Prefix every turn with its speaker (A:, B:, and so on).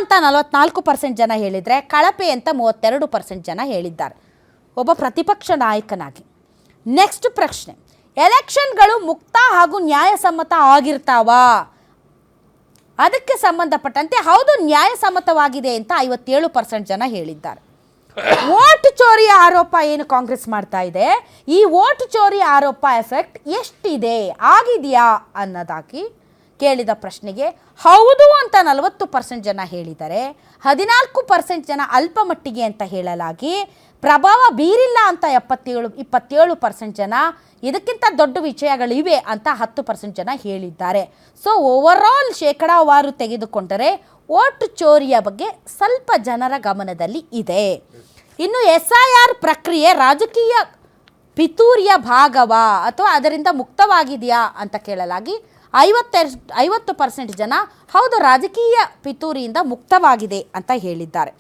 A: ಅಂತ 44% ಜನ ಹೇಳಿದರೆ, ಕಳಪೆ ಅಂತ 32% ಜನ ಹೇಳಿದ್ದಾರೆ, ಒಬ್ಬ ಪ್ರತಿಪಕ್ಷ ನಾಯಕನಾಗಿ. ನೆಕ್ಸ್ಟ್ ಪ್ರಶ್ನೆ, ಎಲೆಕ್ಷನ್ಗಳು ಮುಕ್ತ ಹಾಗೂ ನ್ಯಾಯಸಮ್ಮತ ಆಗಿರ್ತಾವಾ? ಅದಕ್ಕೆ ಸಂಬಂಧಪಟ್ಟಂತೆ ಹೌದು, ನ್ಯಾಯಸಮ್ಮತವಾಗಿದೆ ಅಂತ 57% ಜನ ಹೇಳಿದ್ದಾರೆ. ವೋಟ್ ಚೋರಿ ಆರೋಪ ಏನು ಕಾಂಗ್ರೆಸ್ ಮಾಡ್ತಾ ಇದೆ, ಈ ವೋಟ್ ಚೋರಿ ಆರೋಪ ಎಫೆಕ್ಟ್ ಎಷ್ಟಿದೆ, ಆಗಿದೆಯಾ ಅನ್ನೋದಾಗಿ ಕೇಳಿದ ಪ್ರಶ್ನೆಗೆ ಹೌದು ಅಂತ 40% ಜನ ಹೇಳಿದ್ದಾರೆ, 14% ಜನ ಅಲ್ಪ ಮಟ್ಟಿಗೆ ಅಂತ ಹೇಳಲಾಗಿ, ಪ್ರಭಾವ ಬೀರಿಲ್ಲ ಅಂತ 27% ಜನ, ಇದಕ್ಕಿಂತ ದೊಡ್ಡ ವಿಷಯಗಳಿವೆ ಅಂತ 10% ಜನ ಹೇಳಿದ್ದಾರೆ. ಸೊ ಓವರಾಲ್ ಶೇಕಡಾವಾರು ತೆಗೆದುಕೊಂಡರೆ ವೋಟ್ ಚೋರಿಯ ಬಗ್ಗೆ ಸ್ವಲ್ಪ ಜನರ ಗಮನದಲ್ಲಿ ಇದೆ. ಇನ್ನು SIR ಪ್ರಕ್ರಿಯೆ ರಾಜಕೀಯ ಪಿತೂರಿಯ ಭಾಗವಾ ಅಥವಾ ಅದರಿಂದ ಮುಕ್ತವಾಗಿದೆಯಾ ಅಂತ ಕೇಳಲಾಗಿ 50% ಜನ ಹೌದು, ರಾಜಕೀಯ ಪಿತೂರಿಯಿಂದ ಮುಕ್ತವಾಗಿದೆ ಅಂತ ಹೇಳಿದ್ದಾರೆ.